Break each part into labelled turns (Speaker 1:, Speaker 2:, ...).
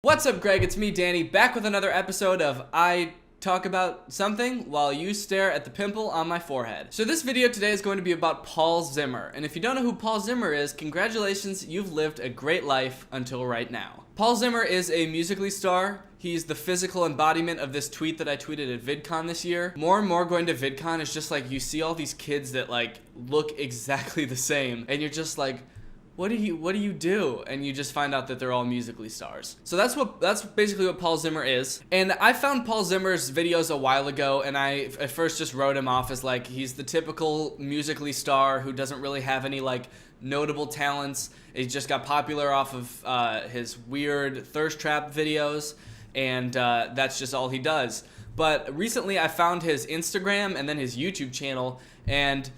Speaker 1: What's up, Greg? It's me, Danny, back with another episode of I Talk About Something While You Stare at the Pimple on My Forehead. So this video today is going to be about Paul Zimmer. And if you don't know who Paul Zimmer is, congratulations, you've lived a great life until right now. Paul Zimmer is a Musical.ly star. He's the physical embodiment of this tweet that I tweeted at VidCon this year. More and more going to VidCon is just like you see all these kids that like look exactly the same and you're just like, what do you do? And you just find out that they're all Musical.ly stars. So that's basically what Paul Zimmer is. And I found Paul Zimmer's videos a while ago, and I at first just wrote him off as like he's the typical Musical.ly star who doesn't really have any like notable talents. He just got popular off of his weird thirst trap videos, and that's just all he does. But recently I found his Instagram and then his YouTube channel, and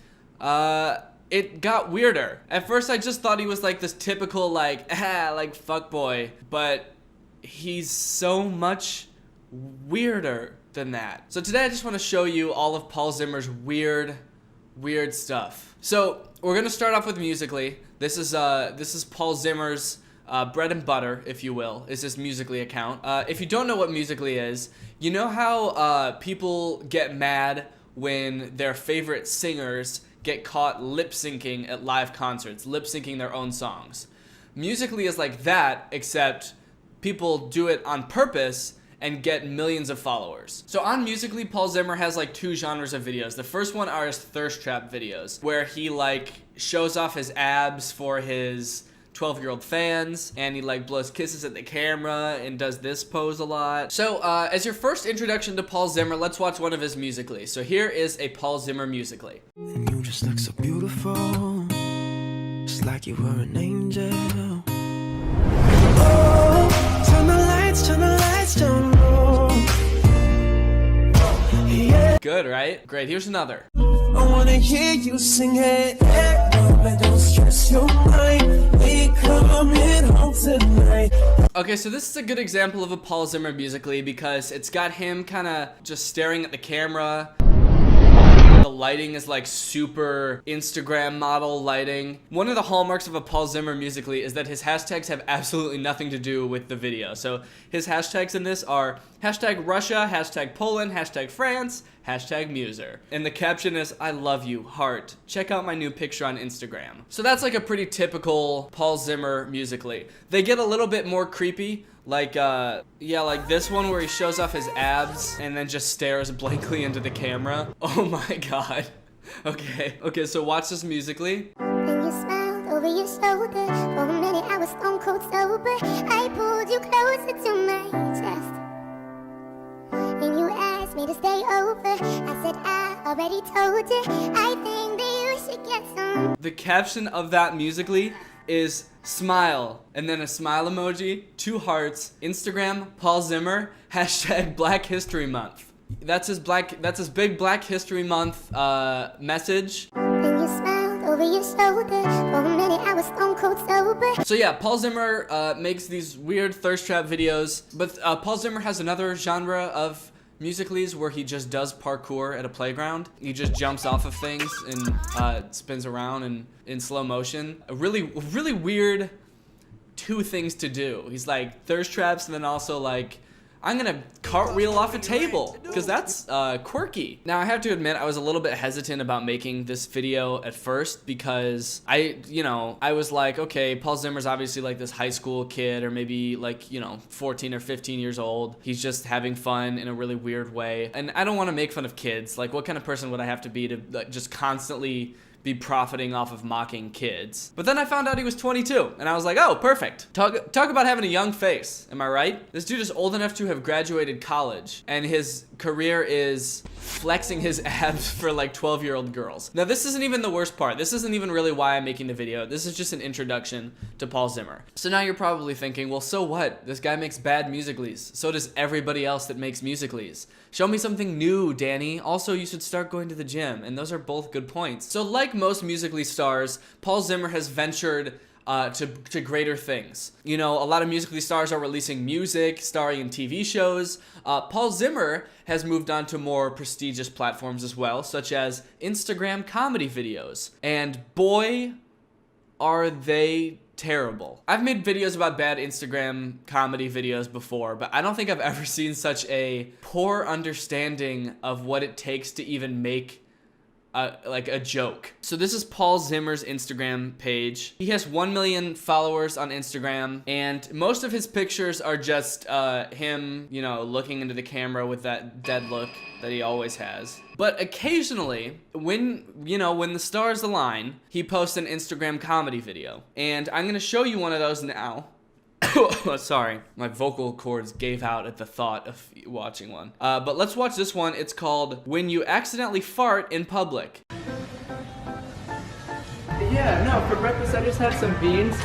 Speaker 1: it got weirder. At first I just thought he was like this typical like fuckboy, but he's so much weirder than that. So today I just want to show you all of Paul Zimmer's weird stuff. So we're gonna start off with Musical.ly. This is Paul Zimmer's bread and butter, if you will, is his Musical.ly account. If you don't know what Musical.ly is, you know how people get mad when their favorite singers get caught lip-syncing at live concerts, lip-syncing their own songs. Musical.ly is like that, except people do it on purpose and get millions of followers. So on Musical.ly, Paul Zimmer has like two genres of videos. The first one are his thirst trap videos, where he like shows off his abs for his 12-year-old fans, and he like blows kisses at the camera and does this pose a lot. So as your first introduction to Paul Zimmer, let's watch one of his Musical.ly. So here is a Paul Zimmer Musical.ly.
Speaker 2: And you just look so beautiful, just like you were an angel. Oh, turn the lights down low. Yeah.
Speaker 1: Good, right? Great, here's another.
Speaker 2: I wanna hear you sing it. Don't stress your mind. We coming home tonight.
Speaker 1: Okay, so this is a good example of a Paul Zimmer Musical.ly because it's got him kind of just staring at the camera. The lighting is like super Instagram model lighting. One of the hallmarks of a Paul Zimmer Musical.ly is that his hashtags have absolutely nothing to do with the video. So his hashtags in this are hashtag Russia, hashtag Poland, hashtag France, hashtag Muser. And the caption is, I love you, heart. Check out my new picture on Instagram. So that's like a pretty typical Paul Zimmer Musical.ly. They get a little bit more creepy. Like, like this one where he shows off his abs and then just stares blankly into the camera. Oh my god. Okay, so watch this Musical.ly.
Speaker 3: Then you smiled over your shoulder. For a minute I was stone cold sober. I pulled you closer to my chest, and you asked me to stay over. I said I already told you. I think that you should get some.
Speaker 1: The caption of that Musical.ly is smile, and then a smile emoji, 2 hearts, Instagram, Paul Zimmer, hashtag Black History Month. That's his big Black History Month message.
Speaker 3: Then you smiled over your shoulder. For a minute I was stone cold sober.
Speaker 1: So yeah, Paul Zimmer makes these weird thirst trap videos, but Paul Zimmer has another genre of Musical.lys where he just does parkour at a playground. He just jumps off of things and spins around and in slow motion. A really weird 2 things to do. He's like thirst traps and then also like, I'm gonna cartwheel off a table, because that's quirky. Now I have to admit I was a little bit hesitant about making this video at first because I was like, okay, Paul Zimmer's obviously like this high school kid or maybe like, 14 or 15 years old. He's just having fun in a really weird way. And I don't want to make fun of kids. Like, what kind of person would I have to be to like, just constantly be profiting off of mocking kids? But then I found out he was 22, and I was like, oh, perfect. Talk about having a young face, am I right? This dude is old enough to have graduated college, and his career is flexing his abs for like 12-year-old girls. Now this isn't even the worst part. This isn't even really why I'm making the video. This is just an introduction to Paul Zimmer. So now you're probably thinking, well, so what? This guy makes bad Musical.lys. So does everybody else that makes Musical.lys. Show me something new, Danny. Also, you should start going to the gym, and those are both good points. So like most Musical.ly stars, Paul Zimmer has ventured to greater things. A lot of Musical.ly stars are releasing music, starring in TV shows. Paul Zimmer has moved on to more prestigious platforms as well, such as Instagram comedy videos. And boy, are they terrible. I've made videos about bad Instagram comedy videos before, but I don't think I've ever seen such a poor understanding of what it takes to even make like a joke. So this is Paul Zimmer's Instagram page. He has 1 million followers on Instagram, and most of his pictures are just him, you know, looking into the camera with that dead look that he always has. But occasionally, when the stars align, he posts an Instagram comedy video. And I'm gonna show you one of those now. Sorry, my vocal cords gave out at the thought of watching one. But let's watch this one. It's called When You Accidentally Fart in Public.
Speaker 4: Yeah, no, for breakfast I just had some beans.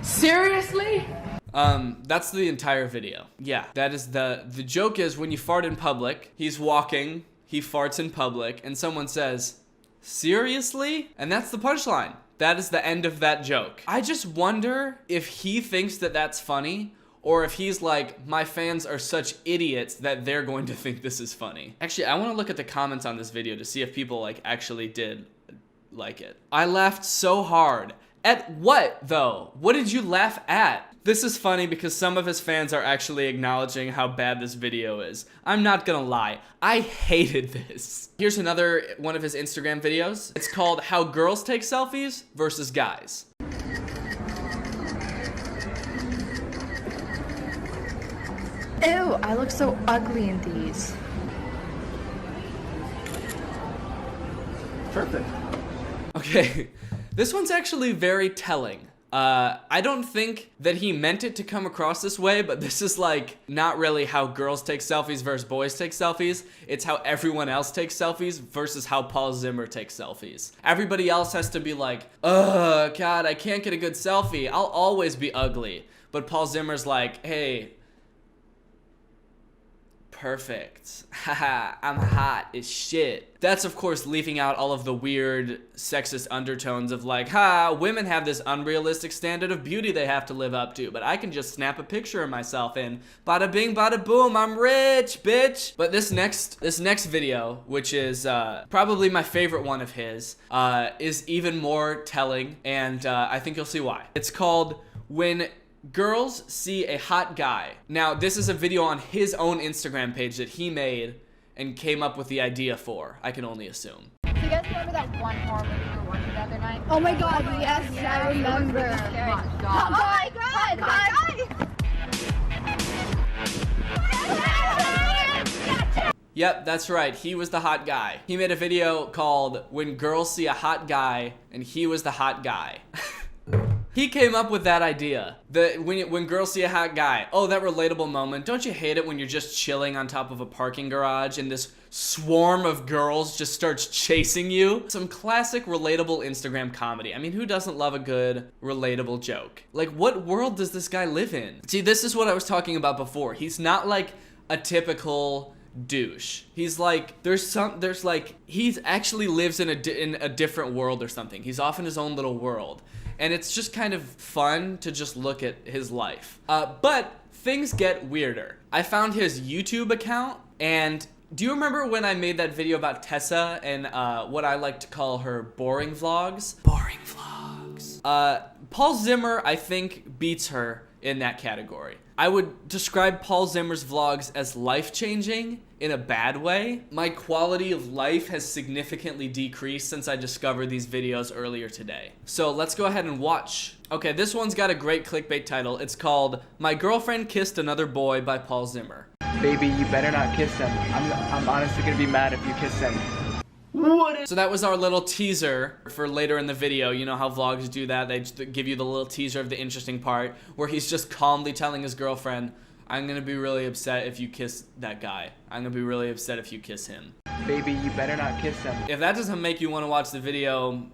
Speaker 4: Seriously?
Speaker 1: That's the entire video. Yeah, that is the joke is when you fart in public, he's walking, he farts in public, and someone says, "Seriously?" And that's the punchline. That is the end of that joke. I just wonder if he thinks that that's funny, or if he's like, my fans are such idiots that they're going to think this is funny. Actually, I want to look at the comments on this video to see if people like actually did like it. I laughed so hard. At what, though? What did you laugh at? This is funny because some of his fans are actually acknowledging how bad this video is. I'm not gonna lie, I hated this. Here's another one of his Instagram videos. It's called How Girls Take Selfies versus Guys.
Speaker 5: Ew, I look so ugly in these.
Speaker 4: Perfect.
Speaker 1: Okay, this one's actually very telling. I don't think that he meant it to come across this way, but this is like not really how girls take selfies versus boys take selfies. It's how everyone else takes selfies versus how Paul Zimmer takes selfies. Everybody else has to be like, ugh, God, I can't get a good selfie. I'll always be ugly. But Paul Zimmer's like, hey, perfect. Haha, I'm hot as shit. That's of course leaving out all of the weird sexist undertones of like, women have this unrealistic standard of beauty they have to live up to, but I can just snap a picture of myself and bada bing, bada boom, I'm rich, bitch. But this next video, which is probably my favorite one of his, is even more telling, and I think you'll see why. It's called When Girls See a Hot Guy. Now, this is a video on his own Instagram page that he made and came up with the idea for, I can only assume.
Speaker 6: Do you guys remember that one horror movie we were watching the other night?
Speaker 7: Oh my god, yes, I remember.
Speaker 6: Oh my god!
Speaker 1: Yep, that's right, he was the hot guy. He made a video called When Girls See a Hot Guy, and he was the hot guy. He came up with that idea. When girls see a hot guy, oh, that relatable moment. Don't you hate it when you're just chilling on top of a parking garage and this swarm of girls just starts chasing you? Some classic relatable Instagram comedy. I mean, who doesn't love a good relatable joke? Like, what world does this guy live in? See, this is what I was talking about before. He's not like a typical douche. He's like, he actually lives in a different world or something. He's off in his own little world. And it's just kind of fun to just look at his life. But things get weirder. I found his YouTube account, and do you remember when I made that video about Tessa and what I like to call her boring vlogs? Boring vlogs. Paul Zimmer, I think, beats her in that category. I would describe Paul Zimmer's vlogs as life-changing in a bad way. My quality of life has significantly decreased since I discovered these videos earlier today. So let's go ahead and watch. Okay, this one's got a great clickbait title. It's called My Girlfriend Kissed Another Boy by Paul Zimmer.
Speaker 4: Baby, you better not kiss him. I'm honestly gonna be mad if you kiss him.
Speaker 1: So that was our little teaser for later in the video. You know how vlogs do that? They just give you the little teaser of the interesting part where he's just calmly telling his girlfriend, I'm gonna be really upset if you kiss that guy. I'm gonna be really upset if you kiss him.
Speaker 4: Baby, you better not kiss him.
Speaker 1: If that doesn't make you want to watch the video,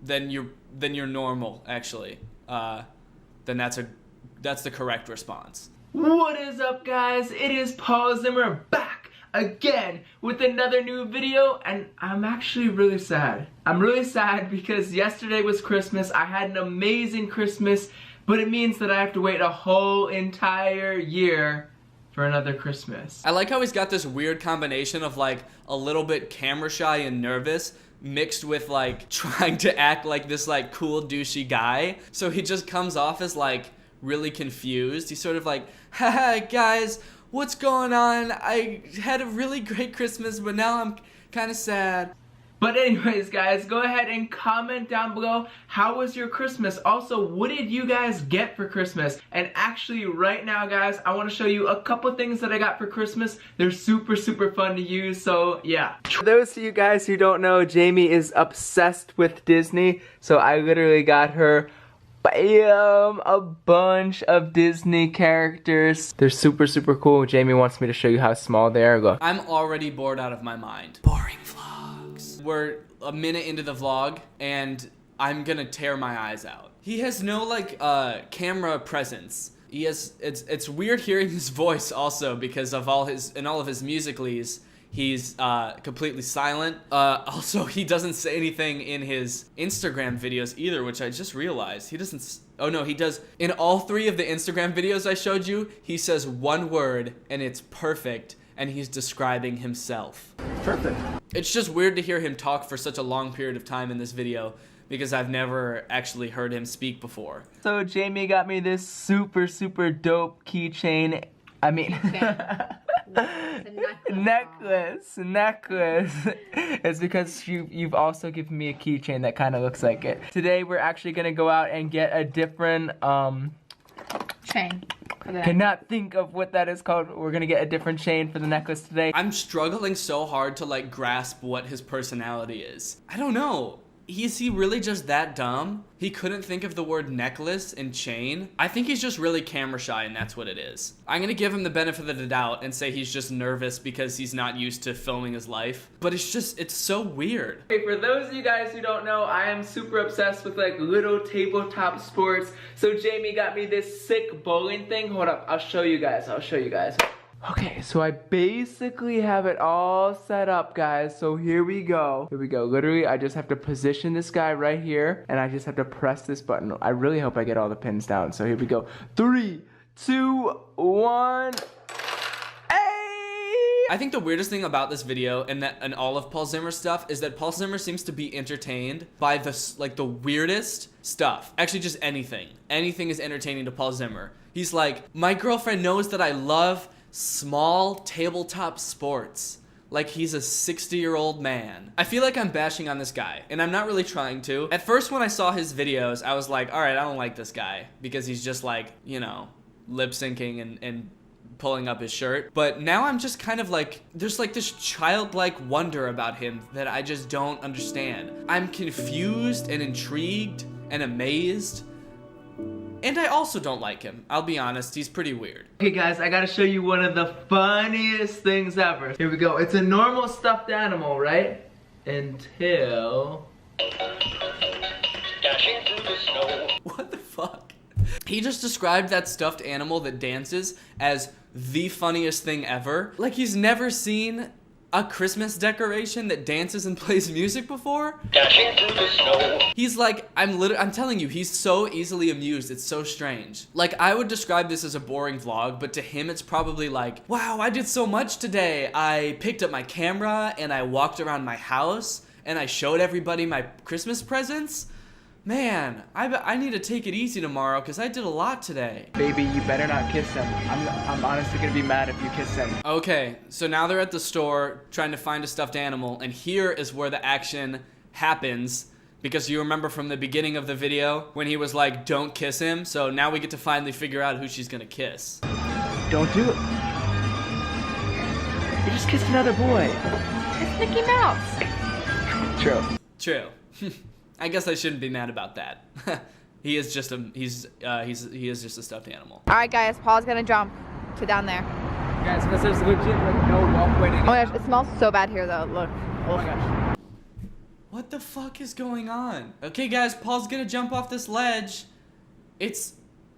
Speaker 1: then you're normal, actually. Then that's the correct response.
Speaker 4: What is up, guys? It is Paul Zimmer back again with another new video, and I'm actually really sad. I'm really sad because yesterday was Christmas. I had an amazing Christmas, but it means that I have to wait a whole entire year for another Christmas.
Speaker 1: I like how he's got this weird combination of like a little bit camera shy and nervous, mixed with like trying to act like this like cool douchey guy. So he just comes off as like really confused. He's sort of like, haha guys, what's going on? I had a really great Christmas, but now I'm kind of sad.
Speaker 4: But anyways, guys, go ahead and comment down below, how was your Christmas? Also, what did you guys get for Christmas? And actually, right now, guys, I want to show you a couple things that I got for Christmas. They're super, super fun to use, so yeah. For those of you guys who don't know, Jamie is obsessed with Disney, so I literally got her, bam, a bunch of Disney characters. They're super, super cool. Jamie wants me to show you how small they are. Look.
Speaker 1: I'm already bored out of my mind. Boring vlogs. We're a minute into the vlog and I'm gonna tear my eyes out. He has no like camera presence. He has it's weird hearing his voice also because of all of his musicallys. He's completely silent. Also, he doesn't say anything in his Instagram videos either, which I just realized. He doesn't. Oh no, he does. In all 3 of the Instagram videos I showed you, he says one word and it's perfect, and he's describing himself.
Speaker 4: Perfect.
Speaker 1: It's just weird to hear him talk for such a long period of time in this video because I've never actually heard him speak before.
Speaker 4: So Jamie got me this super, super dope keychain. I mean, necklace. It's because you've also given me a keychain that kind of looks like it. Today we're actually gonna go out and get a different
Speaker 5: Chain.
Speaker 4: Cannot think of what that is called. We're gonna get a different chain for the necklace today.
Speaker 1: I'm struggling so hard to like grasp what his personality is. I don't know. Is he really just that dumb? He couldn't think of the word necklace and chain. I think he's just really camera shy and that's what it is. I'm gonna give him the benefit of the doubt and say he's just nervous because he's not used to filming his life. But it's so weird.
Speaker 4: Okay, for those of you guys who don't know, I am super obsessed with like little tabletop sports. So Jamie got me this sick bowling thing. Hold up, I'll show you guys. Okay, so I basically have it all set up, guys. So here we go. Literally, I just have to position this guy right here, and I just have to press this button. I really hope I get all the pins down. So here we go. 3, 2, 1.
Speaker 1: I think the weirdest thing about this video and all of Paul Zimmer stuff is that Paul Zimmer seems to be entertained by the weirdest stuff. Actually, just anything. Anything is entertaining to Paul Zimmer. He's like, my girlfriend knows that I love small tabletop sports. Like he's a 60-year-old man. I feel like I'm bashing on this guy, and I'm not really trying to. At first when I saw his videos, I was like, alright, I don't like this guy, because he's just like, you know, lip syncing and pulling up his shirt. But now I'm just kind of like, there's like this childlike wonder about him that I just don't understand. I'm confused and intrigued and amazed. And I also don't like him. I'll be honest, he's pretty weird.
Speaker 4: Okay guys, I gotta show you one of the funniest things ever. Here we go. It's a normal stuffed animal, right? Until...
Speaker 8: Dashing through the snow.
Speaker 1: What the fuck? He just described that stuffed animal that dances as the funniest thing ever. Like he's never seen a Christmas decoration that dances and plays music before?
Speaker 8: Dashing through the snow.
Speaker 1: He's like, I'm telling you, he's so easily amused, it's so strange. Like, I would describe this as a boring vlog, but to him it's probably like, wow, I did so much today. I picked up my camera, and I walked around my house, and I showed everybody my Christmas presents. Man, I need to take it easy tomorrow because I did a lot today.
Speaker 4: Baby, you better not kiss him. I'm honestly gonna be mad if you kiss him.
Speaker 1: Okay, so now they're at the store trying to find a stuffed animal, and here is where the action happens, because you remember from the beginning of the video when he was like, don't kiss him, so now we get to finally figure out who she's gonna kiss.
Speaker 4: Don't do it. You just kissed another boy.
Speaker 5: It's Mickey Mouse.
Speaker 4: True.
Speaker 1: True. I guess I shouldn't be mad about that. He is just a stuffed animal.
Speaker 5: All right, guys, Paul's gonna jump to down there.
Speaker 4: Guys, because there's legit like no walkway to get.
Speaker 5: Oh my gosh, it smells so bad here though. Look.
Speaker 4: Oh my gosh.
Speaker 1: What the fuck is going on? Okay, guys, Paul's gonna jump off this ledge. It's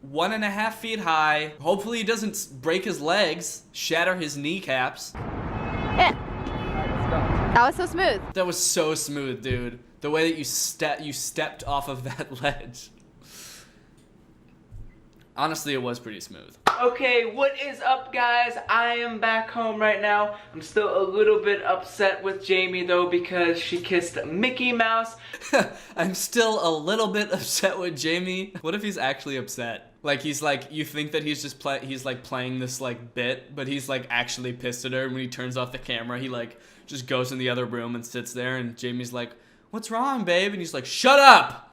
Speaker 1: 1.5 feet high. Hopefully he doesn't break his legs, shatter his kneecaps.
Speaker 5: Yeah. That was so smooth.
Speaker 1: That was so smooth, dude. The way that you stepped off of that ledge. Honestly, it was pretty smooth.
Speaker 4: Okay, what is up, guys? I am back home right now. I'm still a little bit upset with Jamie though because she kissed Mickey Mouse.
Speaker 1: I'm still a little bit upset with Jamie. What if he's actually upset? Like he's like, you think that he's just he's like playing this like bit, but he's like actually pissed at her. And when he turns off the camera, he like just goes in the other room and sits there, and Jamie's like, "What's wrong, babe?" And he's like, "Shut up!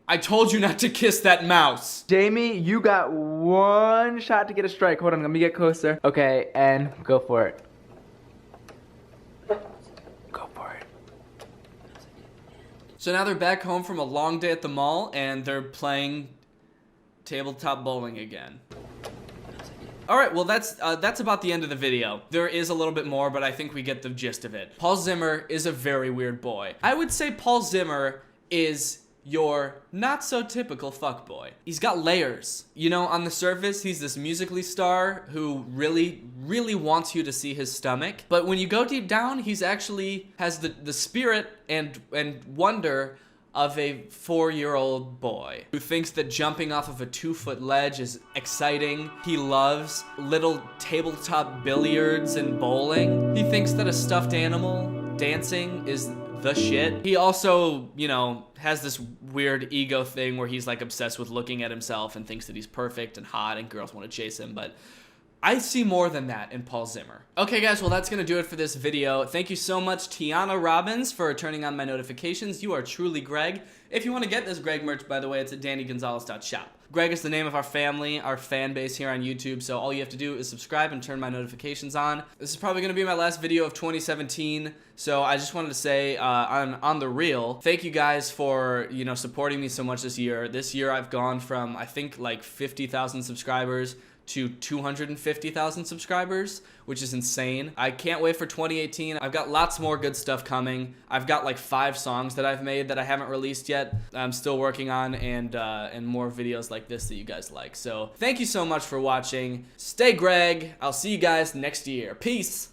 Speaker 1: I told you not to kiss that mouse."
Speaker 4: Jamie, you got one shot to get a strike. Hold on, let me get closer. Okay, and go for it. Go for it.
Speaker 1: So now they're back home from a long day at the mall, and they're playing tabletop bowling again. Alright, well that's about the end of the video. There is a little bit more, but I think we get the gist of it. Paul Zimmer is a very weird boy. I would say Paul Zimmer is your not so typical fuckboy. He's got layers. You know, on the surface, he's this musically star who really wants you to see his stomach. But when you go deep down, he's actually has the spirit and wonder of a 4-year-old boy who thinks that jumping off of a 2-foot ledge is exciting. He loves little tabletop billiards and bowling. He thinks that a stuffed animal dancing is the shit. He also, you know, has this weird ego thing where he's like obsessed with looking at himself and thinks that he's perfect and hot and girls want to chase him, but I see more than that in Paul Zimmer. Okay guys, well that's gonna do it for this video. Thank you so much Tiana Robbins for turning on my notifications. You are truly Greg. If you want to get this Greg merch, by the way, it's at DannyGonzalez.shop. Greg is the name of our family, our fan base here on YouTube, so all you have to do is subscribe and turn my notifications on. This is probably gonna be my last video of 2017, so I just wanted to say on the real, thank you guys for, you know, supporting me so much this year. This year I've gone from, I think, like 50,000 subscribers to 250,000 subscribers, which is insane. I can't wait for 2018. I've got lots more good stuff coming. I've got like 5 songs that I've made that I haven't released yet. I'm still working on, and more videos like this that you guys like. So thank you so much for watching. Stay Greg. I'll see you guys next year. Peace.